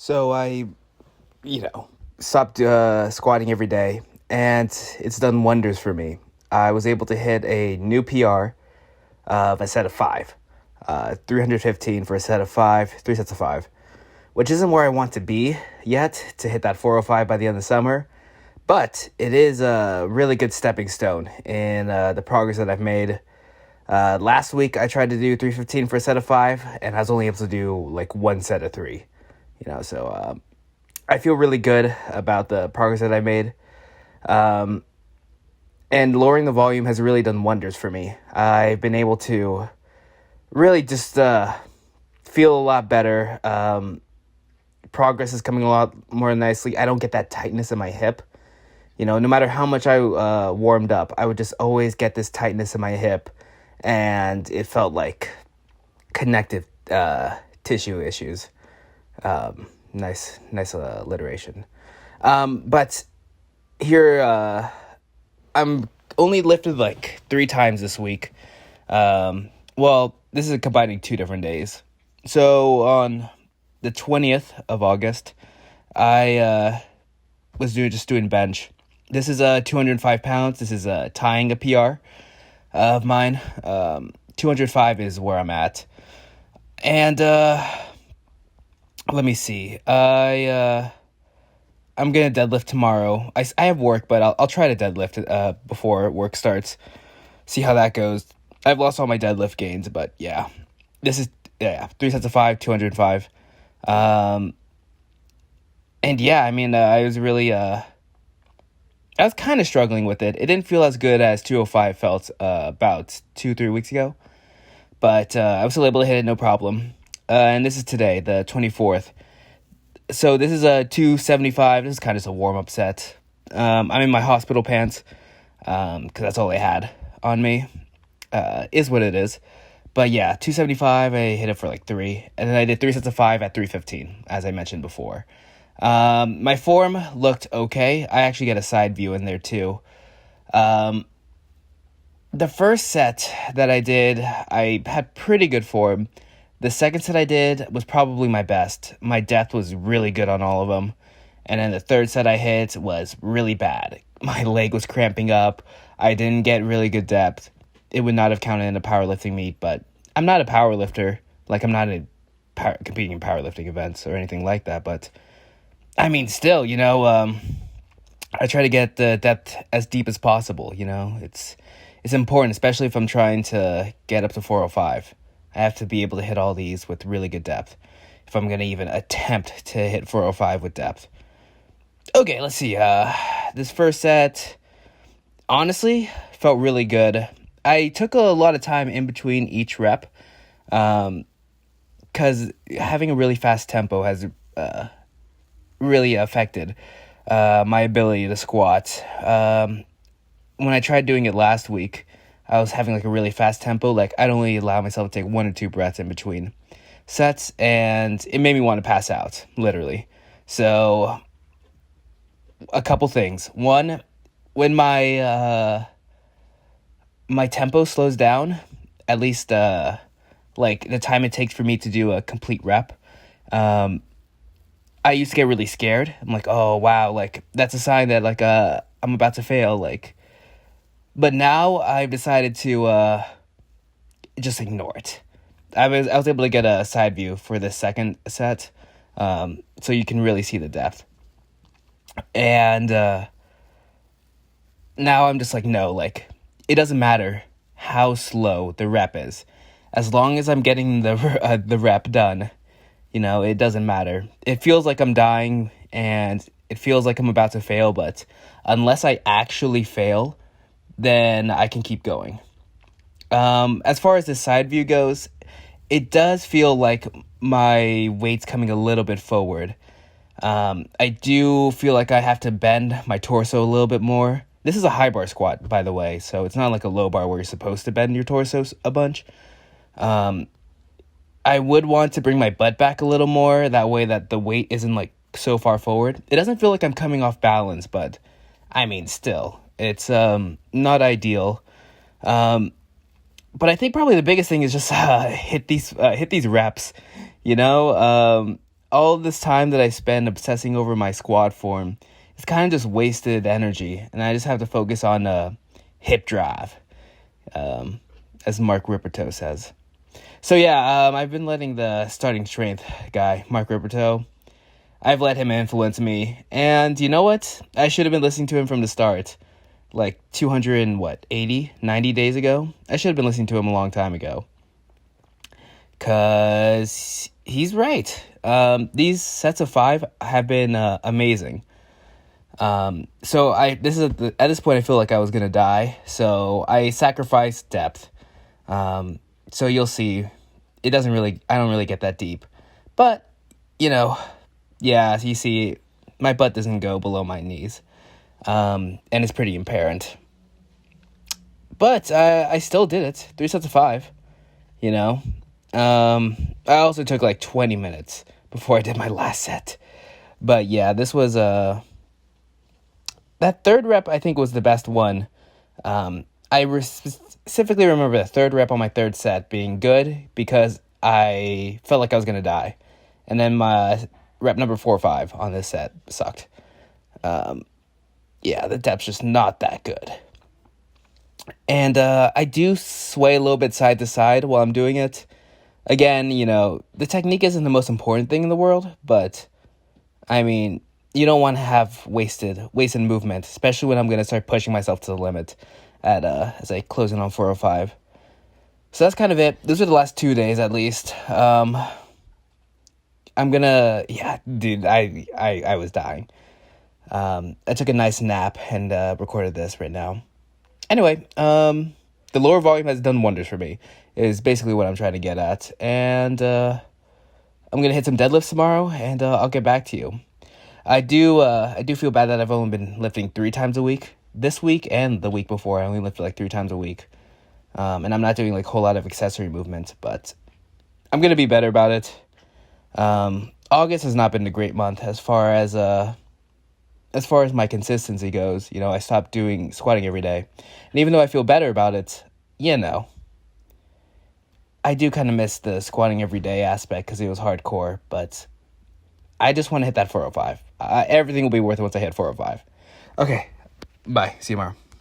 So I, stopped squatting every day, and it's done wonders for me. I was able to hit a new PR of a set of five, 315 for a set of five, three sets of five, which isn't where I want to be yet to hit that 405 by the end of the summer. But it is a really good stepping stone in the progress that I've made. Last week I tried to do 315 for a set of five, and I was only able to do like one set of three. So I feel really good about the progress that I made. And lowering the volume has really done wonders for me. I've been able to really just feel a lot better. Progress is coming a lot more nicely. I don't get that tightness in my hip. No matter how much I warmed up, I would just always get this tightness in my hip, and it felt like connective tissue issues. Nice alliteration. But here, I'm only lifted like 3 times this week. Well, this is combining 2 different days. So on the 20th of August, I was just doing bench. This is 205 pounds. This is tying a PR of mine. 205 is where I'm at. And let me see. I'm gonna deadlift tomorrow. I have work, but I'll try to deadlift before work starts. See how that goes. I've lost all my deadlift gains, but yeah, this is 3 sets of 5, 205. And yeah, I mean, I was really I was kind of struggling with it. It didn't feel as good as 205 felt about 2-3 weeks ago, but I was still able to hit it no problem. And this is today, the 24th. So this is a 275. This is kind of just a warm-up set. I'm in my hospital pants because that's all I had on me. Is what it is. But yeah, 275, I hit it for like 3. And then I did 3 sets of 5 at 315, as I mentioned before. My form looked okay. I actually get a side view in there too. The first set that I did, I had pretty good form. The second set I did was probably my best. My depth was really good on all of them. And then the third set I hit was really bad. My leg was cramping up. I didn't get really good depth. It would not have counted in a powerlifting meet, but I'm not a powerlifter. Like, I'm not competing in powerlifting events or anything like that, but I mean, still, I try to get the depth as deep as possible, It's important, especially if I'm trying to get up to 405. I have to be able to hit all these with really good depth if I'm going to even attempt to hit 405 with depth. Okay, let's see. This first set, honestly, felt really good. I took a lot of time in between each rep because having a really fast tempo has really affected my ability to squat. When I tried doing it last week, I was having like a really fast tempo. Like, I'd only allow myself to take 1 or 2 breaths in between sets, and it made me want to pass out, literally. So, a couple things. One, when my tempo slows down, at least like the time it takes for me to do a complete rep, I used to get really scared. I'm like, oh wow, like that's a sign that like I'm about to fail, like. But now I've decided to just ignore it. I was able to get a side view for the second set, so you can really see the depth. And now I'm just like, no, like it doesn't matter how slow the rep is, as long as I'm getting the rep done. It doesn't matter. It feels like I'm dying, and it feels like I'm about to fail, but unless I actually fail, then I can keep going. As far as the side view goes, it does feel like my weight's coming a little bit forward. I do feel like I have to bend my torso a little bit more. This is a high bar squat, by the way, so it's not like a low bar where you're supposed to bend your torso a bunch. I would want to bring my butt back a little more, that way that the weight isn't like so far forward. It doesn't feel like I'm coming off balance, but I mean, still, it's not ideal. But I think probably the biggest thing is just hit these reps. all this time that I spend obsessing over my squat form, it's kind of just wasted energy, and I just have to focus on hip drive, um, as Mark Ripperto says. So yeah, I've been letting the starting strength guy, Mark Ripperto, I've let him influence me, and you know what? I should have been listening to him from the start, like 90 days ago. I should have been listening to him a long time ago, cause he's right. These sets of 5 have been amazing. So at this point I feel like I was gonna die, so I sacrificed depth. So you'll see, I don't really get that deep, but you know, yeah, you see, my butt doesn't go below my knees, and it's pretty apparent. But I still did it, 3 sets of 5. You know, I also took like 20 minutes before I did my last set. But yeah, this was that third rep I think was the best one. Specifically remember the third rep on my third set being good because I felt like I was gonna die, and then my rep number 4 or 5 on this set sucked. Yeah, the depth's just not that good, and I do sway a little bit side to side while I'm doing it. Again, you know, the technique isn't the most important thing in the world, but I mean, you don't want to have wasted movement, especially when I'm going to start pushing myself to the limit as I close in on 405. So that's kind of it. Those are the last 2 days at least. Yeah, dude, I was dying. I took a nice nap and recorded this right now. Anyway, the lower volume has done wonders for me, is basically what I'm trying to get at. And I'm going to hit some deadlifts tomorrow, and I'll get back to you. I do feel bad that I've only been lifting 3 times a week. This week and the week before, I only lifted like 3 times a week. And I'm not doing like a whole lot of accessory movement, but I'm going to be better about it. August has not been a great month as far as my consistency goes. You know, I stopped doing squatting every day. And even though I feel better about it, you know, I do kind of miss the squatting every day aspect because it was hardcore, but I just want to hit that 405. Everything will be worth it once I hit 405. Okay, bye. See you tomorrow.